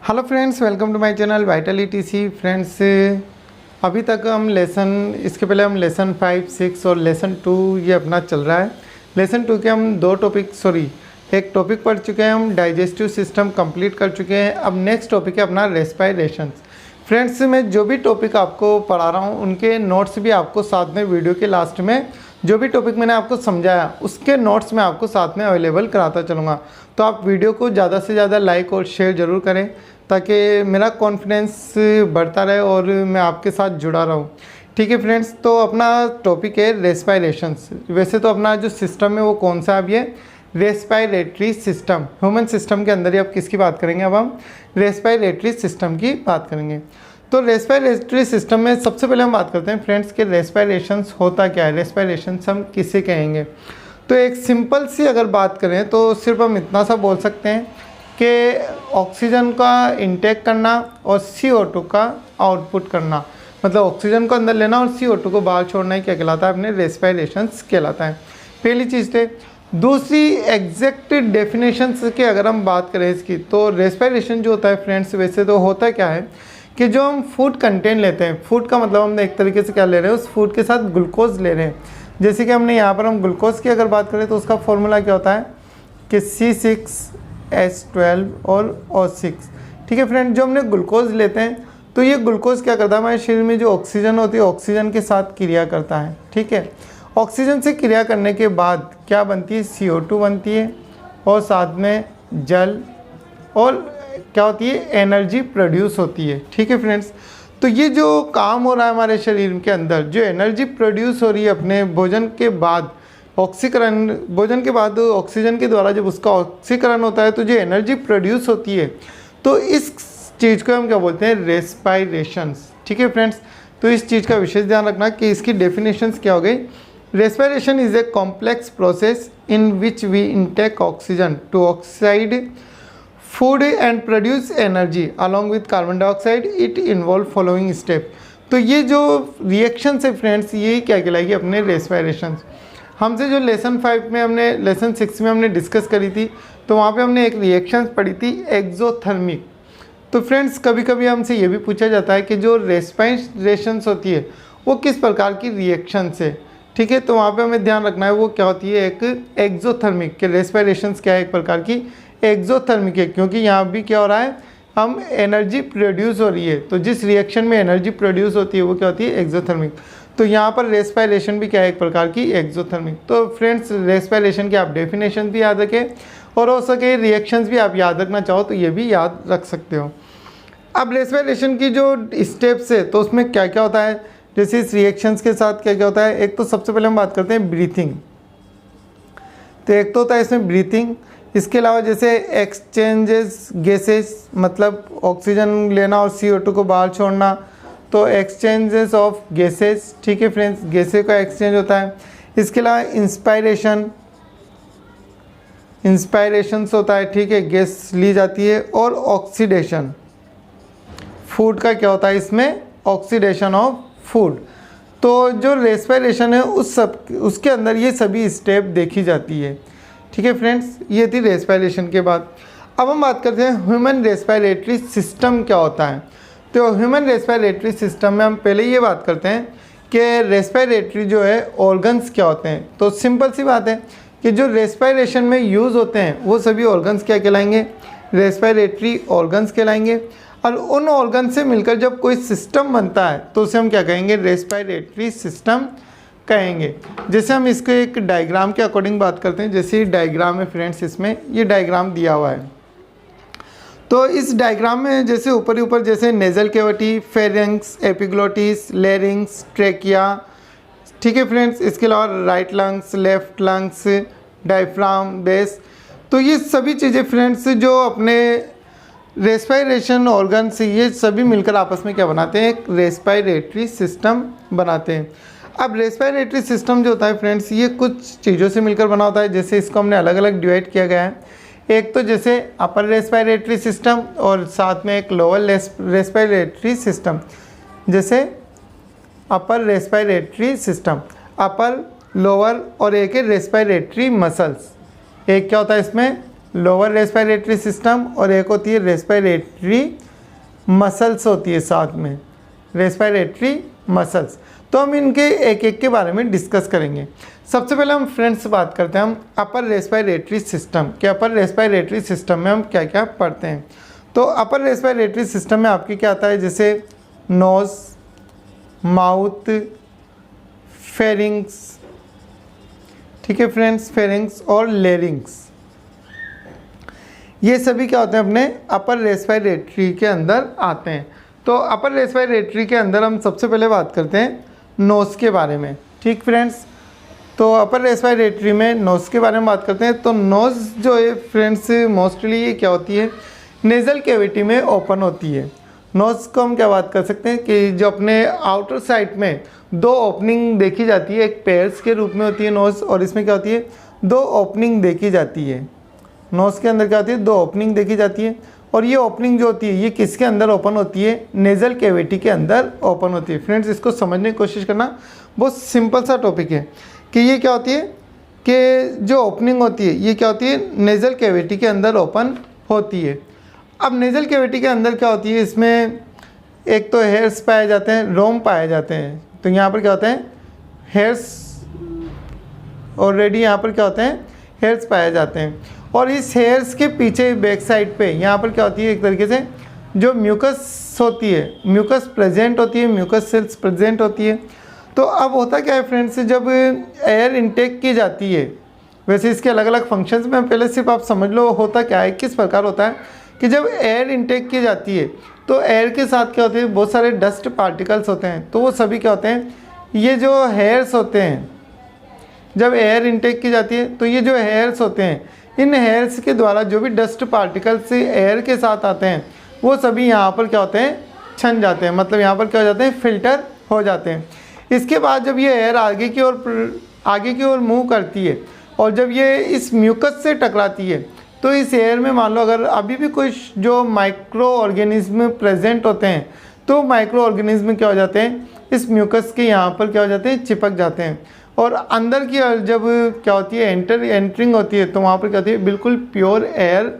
Hello friends, welcome to my channel वाइटलिटीसी। Friends, अभी तक हम इसके पहले हम लेसन 5, 6 और लेसन 2 ये अपना चल रहा है। लेसन 2 के हम एक टॉपिक पढ़ चुके हैं, हम डाइजेस्टिव सिस्टम कंप्लीट कर चुके हैं। अब नेक्स्ट टॉपिक है अपना रेस्पिरेशन। फ्रेंड्स, मैं जो भी टॉपिक आपको पढ़ा रहा हूँ उनके नोट्स भी आपको साथ में वीडियो के लास्ट में जो भी टॉपिक मैंने आपको समझाया उसके नोट्स मैं आपको साथ में अवेलेबल कराता चलूँगा। तो आप वीडियो को ज़्यादा से ज़्यादा लाइक और शेयर ज़रूर करें ताकि मेरा कॉन्फिडेंस बढ़ता रहे और मैं आपके साथ जुड़ा रहूँ। ठीक है फ्रेंड्स, तो अपना टॉपिक है रेस्पिरेशंस। वैसे तो अपना जो सिस्टम है वो कौन सा, अब ये रेस्पिरेटरी सिस्टम, ह्यूमन सिस्टम के अंदर ही अब किसकी बात करेंगे, अब हम रेस्पिरेटरी सिस्टम की बात करेंगे। तो रेस्पिरेटरी सिस्टम में सबसे पहले हम बात करते हैं फ्रेंड्स कि रेस्पिरेशंस होता क्या है, रेस्पिरेशंस हम किसे कहेंगे। तो एक सिंपल सी अगर बात करें तो सिर्फ हम इतना सा बोल सकते हैं कि ऑक्सीजन का इंटेक करना और CO2 का आउटपुट करना, मतलब ऑक्सीजन को अंदर लेना और CO2 को बाहर छोड़ना ही क्या कहलाता है, अपने रेस्पिरेशंस कहलाता है। पहली चीज़ थे। दूसरी एग्जैक्ट डेफिनेशंस की अगर हम बात करें इसकी, तो रेस्पिरेशन जो होता है फ्रेंड्स वैसे तो होता क्या है कि जो हम फूड कंटेंट लेते हैं, फूड का मतलब हम एक तरीके से क्या ले रहे हैं, उस फूड के साथ ग्लूकोज ले रहे हैं। जैसे कि हमने यहाँ पर हम ग्लूकोज की अगर बात करें तो उसका फॉर्मूला क्या होता है कि C6H12 और O6। ठीक है फ्रेंड, जो हमने ग्लूकोज लेते हैं तो ये ग्लूकोज क्या करता है, हमारे शरीर में जो ऑक्सीजन होती है ऑक्सीजन के साथ क्रिया करता है। ठीक है, ऑक्सीजन से क्रिया करने के बाद क्या बनती है, CO2 बनती है और साथ में जल और क्या होती है, एनर्जी प्रोड्यूस होती है। ठीक है फ्रेंड्स, तो ये जो काम हो रहा है हमारे शरीर के अंदर, जो एनर्जी प्रोड्यूस हो रही है अपने भोजन के बाद, ऑक्सीकरण, भोजन के बाद ऑक्सीजन के द्वारा जब उसका ऑक्सीकरण होता है तो जो एनर्जी प्रोड्यूस होती है, तो इस चीज़ को हम क्या बोलते हैं, रेस्पिरेशंस। ठीक है फ्रेंड्स, तो इस चीज़ का विशेष ध्यान रखना कि इसकी डेफिनेशंस क्या हो गई। Respiration is a complex process in which we intake oxygen to oxide food and produce energy along with carbon dioxide. It involve following step. तो ये जो रिएक्शन है फ्रेंड्स, यही क्या कहलाएगी, अपने रेस्पिरेशंस। हमसे जो लेसन 5 में हमने, लेसन 6 में हमने डिस्कस करी थी, तो वहाँ पे हमने एक रिएक्शन पढ़ी थी एक्सोथर्मिक। तो फ्रेंड्स, कभी कभी हमसे ये भी पूछा जाता है कि जो रेस्पिरेशंस होती है वो किस प्रकार की रिएक्शन से। ठीक है, तो वहाँ पे हमें ध्यान रखना है वो क्या होती है, एक एक्सोथर्मिक के रेस्पिरेशंस क्या है, एक प्रकार की एक्सोथर्मिक है, क्योंकि यहाँ भी क्या हो रहा है, हम एनर्जी प्रोड्यूस हो रही है। तो जिस रिएक्शन में एनर्जी प्रोड्यूस होती है वो क्या होती है, एक्सोथर्मिक। तो यहाँ पर रेस्पिरेशन भी क्या है, एक प्रकार की एक्सोथर्मिक। तो फ्रेंड्स, रेस्पिरेशन की आप डेफिनेशन भी याद रखें और हो सके रिएक्शंस भी आप याद रखना चाहो तो ये भी याद रख सकते हो। अब रेस्पिरेशन की जो स्टेप्स है तो उसमें क्या क्या होता है, जैसे इस रिएक्शंस के साथ क्या क्या होता है। एक तो सबसे पहले हम बात करते हैं ब्रीथिंग। तो एक तो होता है इसमें ब्रीथिंग, इसके अलावा जैसे एक्सचेंजेस गैसेस, मतलब ऑक्सीजन लेना और CO2 को बाहर छोड़ना, तो एक्सचेंजेस ऑफ गैसेस। ठीक है फ्रेंड्स, गैसें का एक्सचेंज होता है। इसके अलावा इंस्पायरेशंस होता है। ठीक है, गैस ली जाती है। और ऑक्सीडेशन, फूड का क्या होता है इसमें, ऑक्सीडेशन ऑफ फूड। तो जो रेस्पिरेशन है उसके अंदर ये सभी स्टेप देखी जाती है। ठीक है फ्रेंड्स, ये थी रेस्पिरेशन के बाद। अब हम बात करते हैं ह्यूमन रेस्पिरेटरी सिस्टम क्या होता है। तो ह्यूमन रेस्पिरेटरी सिस्टम में हम पहले ये बात करते हैं कि रेस्पिरेटरी जो है ऑर्गन्स क्या होते हैं। तो सिंपल सी बात है कि जो रेस्पिरेशन में यूज़ होते हैं वो सभी ऑर्गन्स क्या कहलाएंगे, रेस्पिरेटरी ऑर्गन्स कहलाएंगे। और उन ऑर्गन से मिलकर जब कोई सिस्टम बनता है तो उसे हम क्या कहेंगे, रेस्पिरेटरी सिस्टम कहेंगे। जैसे हम इसको एक डायग्राम के अकॉर्डिंग बात करते हैं, जैसे डायग्राम है फ्रेंड्स, इसमें ये डायग्राम दिया हुआ है। तो इस डायग्राम में जैसे ऊपर ही ऊपर जैसे nasal cavity, pharynx, epiglottis, larynx, trachea. ठीक है फ्रेंड्स, इसके अलावा right lungs, left lungs, diaphragm, base. तो ये सभी चीज़ें फ्रेंड्स जो अपने रेस्पिरेशन ऑर्गन्स, ये सभी मिलकर आपस में क्या बनाते हैं, एक रेस्पिरेटरी सिस्टम बनाते हैं। अब रेस्पिरेटरी सिस्टम जो होता है फ्रेंड्स, ये कुछ चीज़ों से मिलकर बना होता है। जैसे इसको हमने अलग अलग डिवाइड किया गया है। एक तो जैसे अपर रेस्पिरेटरी सिस्टम और साथ में एक लोअर रेस्पिरेटरी सिस्टम। जैसे अपर रेस्पिरेटरी सिस्टम, अपर, लोअर और एक है रेस्पिरेटरी मसल्स। एक क्या होता है इसमें, लोअर रेस्पिरेटरी सिस्टम और एक होती है रेस्पिरेटरी मसल्स होती है साथ में, रेस्पिरेटरी मसल्स। तो हम इनके एक एक के बारे में डिस्कस करेंगे। सबसे पहले हम फ्रेंड्स बात करते हैं हम अपर रेस्पिरेटरी सिस्टम के। अपर रेस्पिरेटरी सिस्टम में हम क्या क्या पढ़ते हैं। तो अपर रेस्पिरेटरी सिस्टम में आपके क्या आता है, जैसे नोज़, माउथ, फेरिंग्स, ठीक है फ्रेंड्स, फेरिंग्स और लेरिंग्स, ये सभी क्या होते हैं अपने अपर रेस्पिरेटरी के अंदर आते हैं। तो अपर रेस्पिरेटरी के अंदर हम सबसे पहले बात करते हैं नोज़ के बारे में, ठीक फ्रेंड्स। तो अपर रेस्पिरेटरी में नोज़ के बारे में बात करते हैं। तो नोज़ जो है फ्रेंड्स मोस्टली ये क्या होती है, नेज़ल कैविटी में ओपन होती है। नोज़ को हम क्या बात कर सकते हैं कि जो अपने आउटर साइड में दो ओपनिंग देखी जाती है, एक पेयर्स के रूप में होती है नोज़, और इसमें क्या होती है, दो ओपनिंग देखी जाती है। नोज़ के अंदर क्या होती है, दो ओपनिंग देखी जाती है। और ये ओपनिंग जो होती है ये किसके अंदर ओपन होती है, नेज़ल कैविटी के अंदर ओपन होती है। फ्रेंड्स इसको समझने की कोशिश करना, बहुत सिंपल सा टॉपिक है कि ये क्या होती है कि जो ओपनिंग होती है ये क्या होती है, नेज़ल कैविटी के अंदर ओपन होती है। अब नेज़ल कैविटी के अंदर क्या होती है, इसमें एक तो हेयर्स पाए जाते हैं, रोम पाए जाते हैं। तो यहाँ पर क्या होते हैं, हेयर्स ऑलरेडी यहाँ पर क्या होते हैं, हेयर्स पाए जाते हैं। और इस हेयर्स के पीछे बैक साइड पे यहाँ पर क्या होती है, एक तरीके से जो म्यूकस होती है, म्यूकस प्रेजेंट होती है, म्यूकस सेल्स प्रेजेंट होती है। तो अब होता क्या है फ्रेंड्स, जब एयर इनटेक की जाती है, वैसे इसके अलग अलग फंक्शंस में पहले सिर्फ आप समझ लो होता क्या है, किस प्रकार होता है कि जब एयर इनटेक की जाती है तो एयर के साथ क्या होते हैं, बहुत सारे डस्ट पार्टिकल्स होते हैं। तो वो सभी क्या होते हैं, ये जो हेयर्स होते हैं, जब एयर इनटेक की जाती है तो ये जो हेयर्स होते हैं, इन हेयर्स के द्वारा जो भी डस्ट पार्टिकल्स एयर के साथ आते हैं वो सभी यहाँ पर क्या होते हैं, छन जाते हैं, मतलब यहाँ पर क्या हो जाते हैं, फिल्टर हो जाते हैं। इसके बाद जब ये एयर आगे की ओर मूव करती है और जब ये इस म्यूकस से टकराती है तो इस एयर में मान लो अगर अभी भी कुछ जो माइक्रो ऑर्गेनिज्म प्रेजेंट होते हैं तो माइक्रो ऑर्गेनिज्म क्या हो जाते हैं, इस म्यूकस के यहाँ पर क्या हो जाते हैं, चिपक जाते हैं। और अंदर की जब क्या होती है, एंटरिंग होती है तो वहाँ पर क्या होती है, बिल्कुल प्योर एयर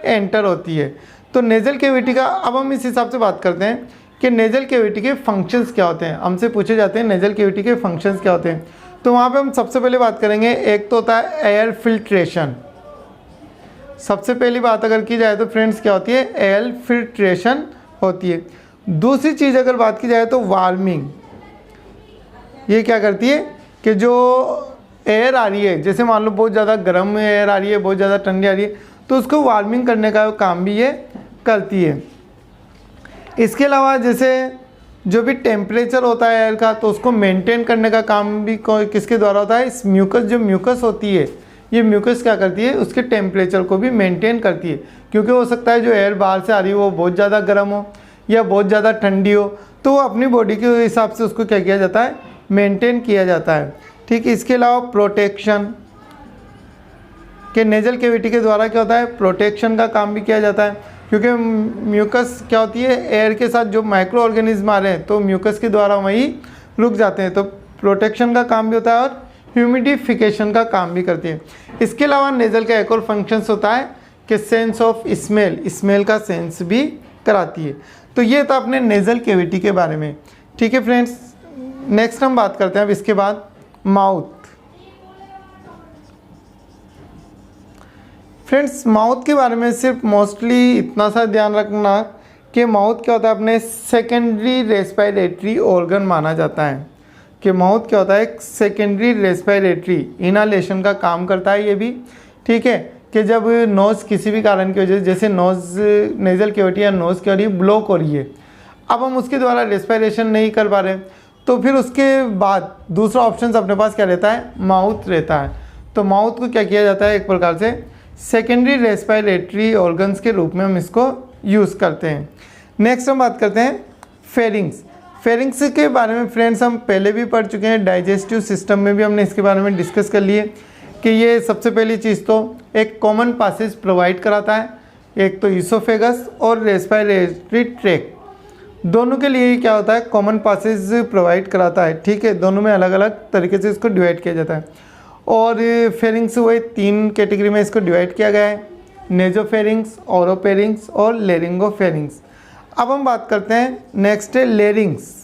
एंटर होती है। तो नेज़ल कैविटी का अब हम इस हिसाब से बात करते हैं कि नेज़ल कैविटी के फंक्शंस क्या होते हैं। हमसे पूछे जाते हैं नेज़ल कैविटी के फंक्शंस क्या होते हैं। तो वहाँ पे हम सबसे पहले बात करेंगे, एक तो होता है एयर फिल्ट्रेशन। सबसे पहली बात अगर की जाए तो फ्रेंड्स क्या होती है, एयर फिल्ट्रेशन होती है। दूसरी चीज़ अगर बात की जाए तो वार्मिंग। ये क्या करती है कि जो एयर आ रही है, जैसे मान लो बहुत ज़्यादा गर्म एयर आ रही है, बहुत ज़्यादा ठंडी आ रही है, तो उसको वार्मिंग करने का काम भी ये करती है। इसके अलावा जैसे जो भी टेम्परेचर होता है एयर का तो उसको मेंटेन करने का काम भी किसके द्वारा होता है, इस म्यूकस, जो म्यूकस होती है ये म्यूकस क्या करती है, उसके टेम्परेचर को भी मेंटेन करती है। क्योंकि हो सकता है जो एयर बाहर से आ रही हो वो बहुत ज़्यादा गर्म हो या बहुत ज़्यादा ठंडी हो, तो वो अपनी बॉडी के हिसाब से उसको क्या किया जाता है, मेंटेन किया जाता है। ठीक है, इसके अलावा प्रोटेक्शन के नेज़ल कैविटी के द्वारा क्या होता है, प्रोटेक्शन का काम भी किया जाता है। क्योंकि म्यूकस क्या होती है, एयर के साथ जो माइक्रो ऑर्गेनिज्म आ रहे हैं तो म्यूकस के द्वारा वहीं रुक जाते हैं, तो प्रोटेक्शन का काम भी होता है और ह्यूमिडिफिकेशन का काम भी करती है। इसके अलावा नेज़ल का एक और फंक्शंस होता है कि सेंस ऑफ स्मेल, स्मेल का सेंस भी कराती है। तो ये था अपने नेज़ल कैविटी के बारे में। ठीक है फ्रेंड्स, नेक्स्ट हम बात करते हैं अब इसके बाद माउथ। फ्रेंड्स माउथ के बारे में सिर्फ मोस्टली इतना सा ध्यान रखना कि माउथ क्या होता है, अपने सेकेंडरी रेस्पिरेटरी ऑर्गन माना जाता है। कि माउथ क्या होता है, एक सेकेंडरी रेस्पिरेटरी इनहालेशन का काम करता है ये भी। ठीक है, कि जब नोज़ किसी भी कारण की वजह से, जैसे नोज़ नेज़ल कैविटी या नोज़ क्या हो रही है, ब्लॉक हो रही है, अब हम उसके द्वारा रेस्पिरेशन नहीं कर पा रहे, तो फिर उसके बाद दूसरा ऑप्शन अपने पास क्या रहता है, माउथ रहता है। तो माउथ को क्या किया जाता है, एक प्रकार से सेकेंडरी रेस्पिरेटरी ऑर्गन्स के रूप में हम इसको यूज़ करते हैं। नेक्स्ट हम बात करते हैं फेरिंग्स। फेरिंग्स के बारे में फ्रेंड्स हम पहले भी पढ़ चुके हैं, डाइजेस्टिव सिस्टम में भी हमने इसके बारे में डिस्कस कर लिए कि ये सबसे पहली चीज़ तो एक कॉमन पासेज प्रोवाइड कराता है, एक तो ईसोफेगस और रेस्पिरेटरी ट्रैक्ट, दोनों के लिए क्या होता है, कॉमन पासेज प्रोवाइड कराता है। ठीक है, दोनों में अलग अलग तरीके से इसको डिवाइड किया जाता है। और फेरिंग्स वही 3 कैटेगरी में इसको डिवाइड किया गया है, नेजोफेरिंग्स, ओरोफेरिंग्स और लेरिंगोफेरिंग्स। अब हम बात करते हैं नेक्स्ट है लेरिंग्स।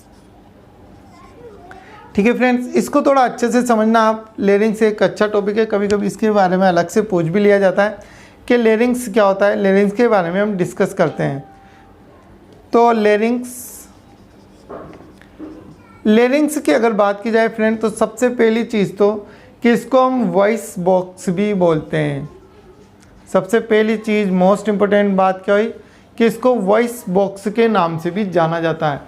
ठीक है फ्रेंड्स, इसको थोड़ा अच्छे से समझना आप। लेरिंग्स एक अच्छा टॉपिक है, कभी कभी इसके बारे में अलग से पूछ भी लिया जाता है कि लेरिंग्स क्या होता है। लेरिंग्स के बारे में हम डिस्कस करते हैं। तो लेरिंग्स की अगर बात की जाए फ्रेंड, तो सबसे पहली चीज़ तो कि इसको हम वॉइस बॉक्स भी बोलते हैं। सबसे पहली चीज़, मोस्ट इम्पोर्टेंट बात क्या हुई कि इसको वॉइस बॉक्स के नाम से भी जाना जाता है।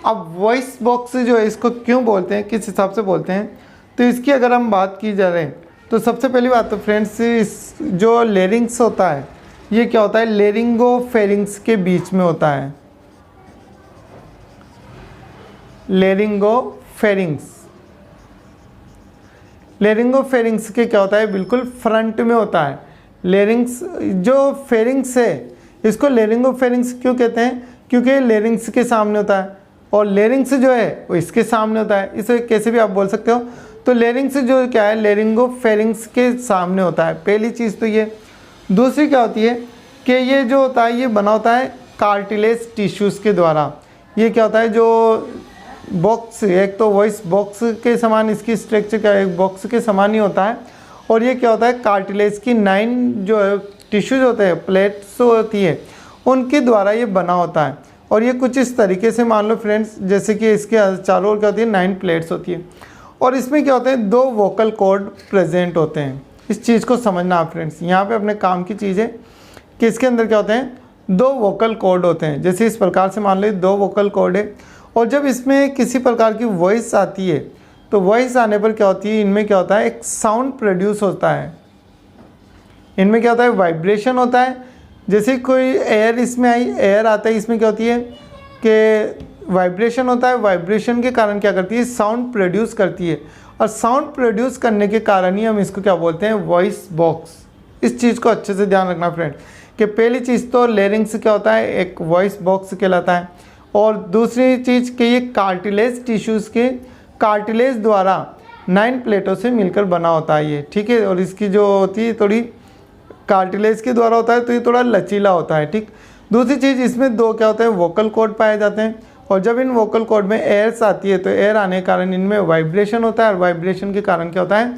अब वॉइस बॉक्स जो है इसको क्यों बोलते हैं, किस हिसाब से बोलते हैं, तो इसकी अगर हम बात की जा रहे हैं तो सबसे पहली बात तो फ्रेंड्स, इस जो लेरिंग्स होता है ये क्या होता है, लेरिंगोफेरिंग्स के बीच में होता है। लेरिंगोफेरिंग्स के क्या होता है, बिल्कुल फ्रंट में होता है। लेरिंग्स जो फेरिंग्स है इसको लेरिंगोफेरिंग्स क्यों कहते हैं, क्योंकि लेरिंग्स के सामने होता है और लेरिंग्स जो है वो इसके सामने होता है। इसे कैसे भी आप बोल सकते हो। तो लेरिंग्स जो क्या है, लेरिंगोफेरिंग्स के सामने होता है। पहली चीज़ तो ये। दूसरी क्या होती है कि ये जो होता है ये बना होता है कार्टिलेज टिश्यूज़ के द्वारा। ये क्या होता है, जो बॉक्स, एक तो वॉइस बॉक्स के समान इसकी स्ट्रक्चर क्या है, एक बॉक्स के समान ही होता है। और ये क्या होता है, कार्टिलेज की 9 जो है टिश्यूज होते हैं, प्लेट्स होती है, उनके द्वारा ये बना होता है। और ये कुछ इस तरीके से मान लो फ्रेंड्स, जैसे कि इसके चारों ओर क्या होती है, 9 प्लेट्स होती है। और इसमें क्या होते हैं, 2 वोकल कॉर्ड प्रेजेंट होते हैं। इस चीज़ को समझना आप फ्रेंड्स, यहाँ पे अपने काम की चीज़ है कि इसके अंदर क्या होते हैं, 2 वोकल कॉर्ड होते हैं। जैसे इस प्रकार से मान लो 2 वोकल कॉर्ड है और जब इसमें किसी प्रकार की वॉइस आती है तो वॉइस आने पर क्या होती है, इनमें क्या होता है, एक साउंड प्रोड्यूस होता है। इनमें क्या होता है, वाइब्रेशन होता है। जैसे कोई एयर इसमें आई, एयर आता है, इसमें क्या होती है कि वाइब्रेशन होता है। वाइब्रेशन के कारण क्या करती है, साउंड प्रोड्यूस करती है। और साउंड प्रोड्यूस करने के कारण ही हम इसको क्या बोलते हैं, वॉइस बॉक्स। इस चीज़ को अच्छे से ध्यान रखना फ्रेंड कि पहली चीज़ तो लेरिंग्स क्या होता है, एक वॉइस बॉक्स कहलाता है। और दूसरी चीज़ कि ये कार्टिलेज टिश्यूज़ के कार्टिलेज द्वारा 9 प्लेटों से मिलकर बना होता है ये। ठीक है, और इसकी जो होती है थोड़ी कार्टिलेज के द्वारा होता है तो ये थोड़ा लचीला होता है। ठीक, दूसरी चीज़ इसमें 2 क्या होते हैं, वोकल कॉर्ड पाए जाते हैं। और जब इन वोकल कॉर्ड में एयर्स आती है तो एयर आने के कारण इनमें वाइब्रेशन होता है। और वाइब्रेशन के कारण क्या होता है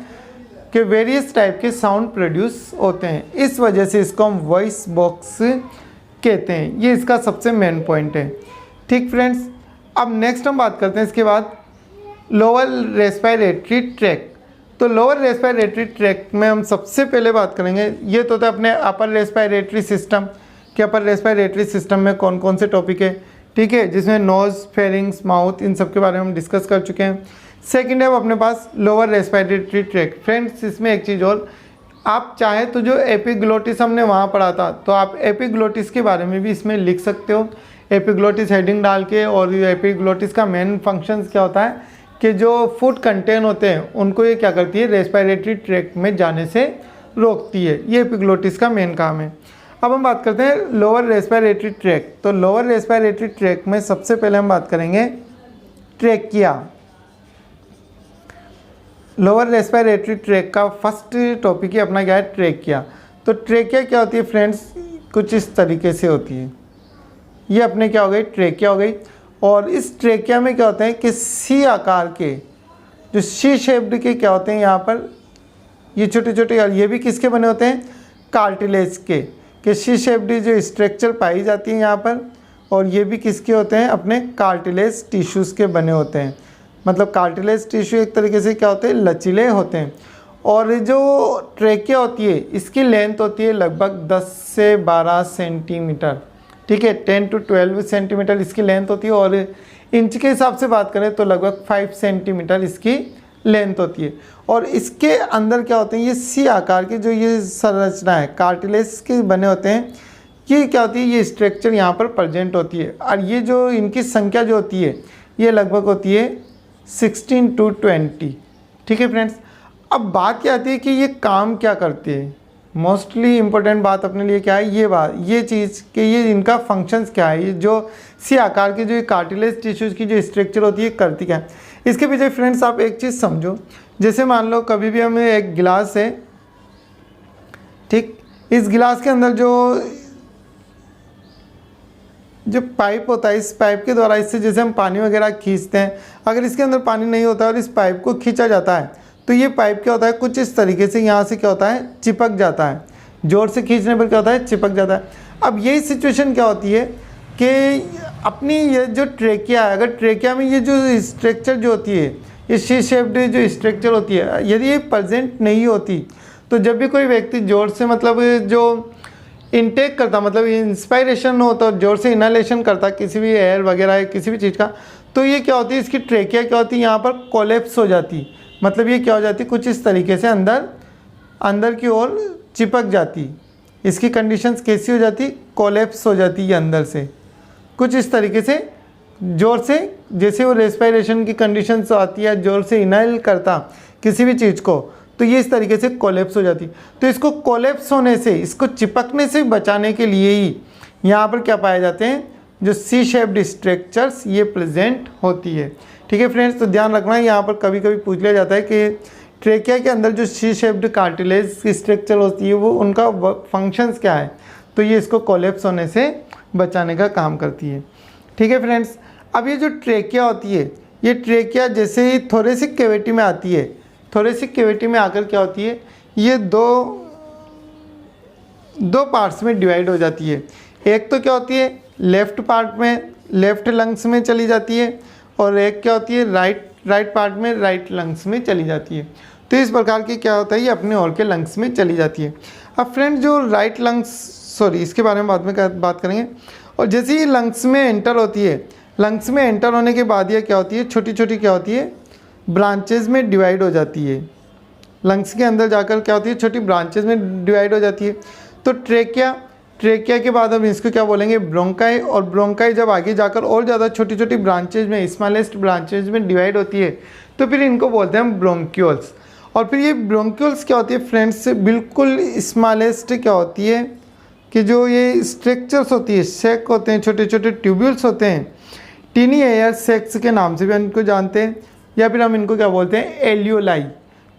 कि वेरियस टाइप के साउंड प्रोड्यूस होते हैं। इस वजह से इसको हम वॉइस बॉक्स कहते हैं। ये इसका सबसे मेन पॉइंट है। ठीक फ्रेंड्स, अब नेक्स्ट हम बात करते हैं इसके बाद लोअर रेस्पिरेटरी ट्रैक्ट। तो लोअर रेस्पिरेटरी ट्रैक्ट में हम सबसे पहले बात करेंगे, ये तो था अपने अपर रेस्पिरेटरी सिस्टम कि अपर रेस्पिरेटरी सिस्टम में कौन कौन से टॉपिक है। ठीक है, जिसमें नोज़, फेरिंग्स, माउथ, इन सब के बारे में हम डिस्कस कर चुके हैं। सेकेंड है अपने पास लोअर रेस्पिरेटरी ट्रैक्ट। फ्रेंड्स, इसमें एक चीज़ और, आप चाहे तो जो एपिग्लोटिस हमने वहाँ पढ़ा था तो आप एपिग्लोटिस के बारे में भी इसमें लिख सकते हो, एपिग्लोटिस हेडिंग डाल के। और एपिग्लोटिस का मेन फंक्शन क्या होता है कि जो फूड कंटेन होते हैं उनको ये क्या करती है, रेस्पिरेटरी ट्रैक्ट में जाने से रोकती है। ये एपिग्लोटिस का मेन काम है। अब हम बात करते हैं लोअर रेस्पिरेटरी ट्रैक्ट। तो लोअर रेस्पिरेटरी ट्रैक्ट में सबसे पहले हम बात करेंगे ट्रेकिया। लोअर रेस्पिरेटरी ट्रैक्ट का फर्स्ट टॉपिक ही अपना क्या है, ट्रेकिया। तो ट्रेकिया क्या होती है फ्रेंड्स, कुछ इस तरीके से होती है। ये अपने क्या हो गई, ट्रेकिया हो गई। और इस ट्रेकिया में क्या होते हैं कि सी आकार के, जो सी शेप्ड के क्या होते हैं यहाँ पर, ये छोटे छोटे, और ये भी किसके बने होते हैं, कार्टिलेज के, कि सी शेप्ड जो स्ट्रक्चर पाई जाती है यहाँ पर। और ये भी किसके होते हैं, अपने कार्टिलेज टिश्यूज़ के बने होते हैं। मतलब कार्टिलेज टिश्यू एक तरीके से क्या होते हैं, लचीले होते हैं। और जो ट्रेकिया होती है इसकी लेंथ होती है लगभग 10 से 12 सेंटीमीटर। ठीक है, 10 to 12 सेंटीमीटर इसकी लेंथ होती है। और इंच के हिसाब से बात करें तो लगभग 5 सेंटीमीटर इसकी लेंथ होती है। और इसके अंदर क्या होते हैं, ये सी आकार के जो ये संरचना है कार्टिलेज के बने होते हैं, ये क्या होती है, ये स्ट्रक्चर यहाँ पर प्रेजेंट होती है। और ये जो इनकी संख्या जो होती है ये लगभग होती है 16 to 20। ठीक है फ्रेंड्स, अब बात क्या आती है कि ये काम क्या करते हैं। मोस्टली इम्पोर्टेंट बात अपने लिए क्या है, ये बात, ये चीज़ कि ये इनका फंक्शंस क्या है, ये जो सी आकार के जो कार्टिलेज टिश्यूज़ की जो स्ट्रक्चर होती है करती क्या है। इसके पीछे फ्रेंड्स आप एक चीज़ समझो, जैसे मान लो कभी भी हमें एक गिलास है, ठीक, इस गिलास के अंदर जो पाइप होता है, इस पाइप के द्वारा इससे जैसे हम पानी वगैरह खींचते हैं, अगर इसके अंदर पानी नहीं होता और इस पाइप को खींचा जाता है तो ये पाइप क्या होता है, कुछ इस तरीके से यहाँ से क्या होता है, चिपक जाता है। जोर से खींचने पर क्या होता है, चिपक जाता है। अब यही सिचुएशन क्या होती है कि अपनी ये जो ट्रेकिया है, अगर ट्रेकिया में ये जो स्ट्रक्चर जो होती है, ये सी शेप्ड जो स्ट्रक्चर होती है, यदि ये प्रेजेंट नहीं होती तो जब भी कोई व्यक्ति जोर से मतलब जो इनटेक करता, मतलब इंस्पायरेशन हो तो जोर से इनहेलेशन करता किसी भी एयर वगैरह किसी भी चीज़ का, तो ये क्या होती है, इसकी ट्रेकिया क्या होती है, यहाँ पर कोलेप्स हो जाती। मतलब ये क्या हो जाती, कुछ इस तरीके से अंदर की ओर चिपक जाती। इसकी कंडीशंस कैसी हो जाती, कोलेप्स हो जाती है अंदर से, कुछ इस तरीके से जोर से, जैसे वो रेस्पिरेशन की कंडीशंस आती है, जोर से इनहेल करता किसी भी चीज़ को, तो ये इस तरीके से कोलेप्स हो जाती। तो इसको कोलेप्स होने से, इसको चिपकने से बचाने के लिए ही यहाँ पर क्या पाए जाते हैं, जो सी शेप्ड स्ट्रक्चर्स ये प्रेजेंट होती है। ठीक है फ्रेंड्स, तो ध्यान रखना है, यहाँ पर कभी कभी पूछ लिया जाता है कि ट्रेकिया के अंदर जो सी शेप्ड कार्टिलेज स्ट्रक्चर होती है वो उनका फंक्शंस क्या है, तो ये इसको कोलेप्स होने से बचाने का काम करती है। ठीक है फ्रेंड्स, अब ये जो ट्रेकिया होती है, ये ट्रेकिया जैसे ही थोरेसिक कैविटी में आती है, थोरेसिक कैविटी में आकर क्या होती है, ये दो पार्ट्स में डिवाइड हो जाती है। एक तो क्या होती है, लेफ़्ट पार्ट में, लेफ़्ट लंग्स में चली जाती है, और एक क्या होती है, राइट पार्ट में, राइट लंग्स में चली जाती है। तो इस प्रकार की क्या होता है, ये अपने और के लंग्स में चली जाती है। अब फ्रेंड्स, जो राइट लंग्स, सॉरी इसके बारे में बाद में बात करेंगे। और जैसे ही लंग्स में एंटर होती है, लंग्स में एंटर होने के बाद ये क्या होती है, छोटी छोटी क्या होती है, ब्रांचेज में डिवाइड हो जाती है। लंग्स के अंदर जाकर क्या होती है, छोटी ब्रांचेज में डिवाइड हो जाती है। तो ट्रेकिया के बाद हम इसको क्या बोलेंगे, ब्रोंकाई। और ब्रोंकाई जब आगे जाकर और ज़्यादा छोटी छोटी ब्रांचेज में, स्मॉलेस्ट ब्रांचेज में डिवाइड होती है, तो फिर इनको बोलते हैं हम ब्रोंक्यूल्स। और फिर ये ब्रोंक्यूल्स क्या होती है फ्रेंड्स, बिल्कुल स्मॉलेस्ट क्या होती है कि जो ये स्ट्रक्चर्स होती है, सेक होते हैं, छोटे छोटे ट्यूब्यूल्स होते हैं, टीनी एयर सेक्स के नाम से भी इनको जानते हैं, या फिर हम इनको क्या बोलते हैं, एल्यूलाई।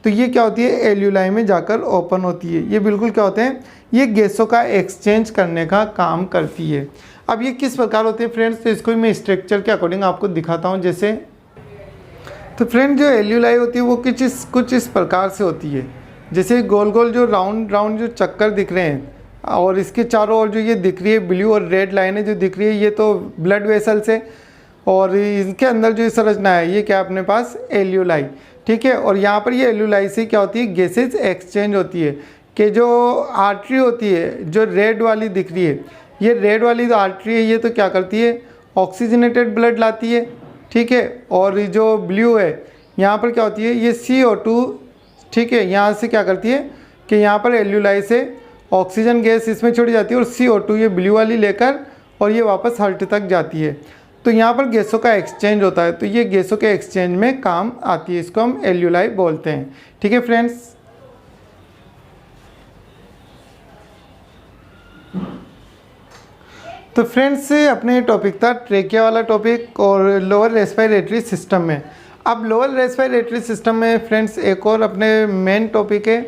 तो ये क्या होती है, एल्यूलाई में जाकर ओपन होती है। ये बिल्कुल क्या होते हैं, ये गैसों का एक्सचेंज करने का काम करती है। अब ये किस प्रकार होते हैं फ्रेंड्स, तो इसको मैं स्ट्रक्चर के अकॉर्डिंग आपको दिखाता हूँ। जैसे तो फ्रेंड, जो एल्यूलाई होती है वो कुछ इस प्रकार से होती है। जैसे गोल गोल जो राउंड जो चक्कर दिख रहे हैं, और इसके चारों ओर जो ये दिख रही है ब्लू और रेड लाइनें जो दिख रही है, ये तो ब्लड वेसल्स है। और इनके अंदर जो संरचना है, ये क्या अपने पास, एल्यूलाई। ठीक है, और यहाँ पर ये एल्यूलाई से क्या होती है, गैसेज एक्सचेंज होती है। कि जो आर्टरी होती है, जो रेड वाली दिख रही है, ये रेड वाली जो आर्टरी है, ये तो क्या करती है, ऑक्सीजनेटेड ब्लड लाती है। ठीक है, और जो ब्लू है, यहाँ पर क्या होती है, ये CO2, ठीक है, यहाँ से क्या करती है कि यहाँ पर एल्यूलाई से ऑक्सीजन गैस इसमें छोड़ी जाती है, और CO2 ये ब्लू वाली लेकर और ये वापस हार्ट तक जाती है। तो यहाँ पर गैसों का एक्सचेंज होता है, तो ये गैसों के एक्सचेंज में काम आती है, इसको हम एल्यूलाई बोलते हैं। ठीक है फ्रेंड्स, तो फ्रेंड्स अपने टॉपिक था ट्रेकिया वाला टॉपिक और लोअर रेस्पिरेटरी सिस्टम में। अब लोअर रेस्पिरेटरी सिस्टम में फ्रेंड्स एक और अपने मेन टॉपिक है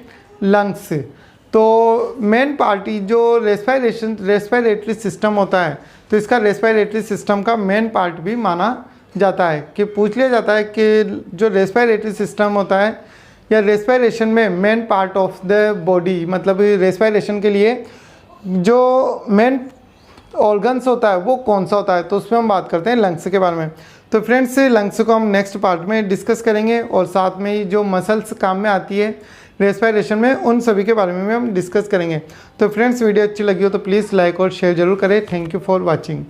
लंग्स। तो मेन पार्टी जो रेस्पिरेटरी सिस्टम होता है, तो इसका रेस्पिरेटरी सिस्टम का मेन पार्ट भी माना जाता है। कि पूछ लिया जाता है कि जो रेस्पिरेटरी सिस्टम होता है या रेस्पिरेशन में main part of the body, मतलब रेस्पिरेशन के लिए जो मेन ऑर्गन्स होता है वो कौन सा होता है, तो उसमें हम बात करते हैं लंग्स के बारे में। तो फ्रेंड्स लंग्स को हम नेक्स्ट पार्ट में डिस्कस करेंगे, और साथ में ही जो मसल्स काम में आती है रेस्पिरेशन में, उन सभी के बारे में हम डिस्कस करेंगे। तो फ्रेंड्स वीडियो अच्छी लगी हो तो प्लीज़ लाइक और शेयर जरूर करें। Thank you for watching.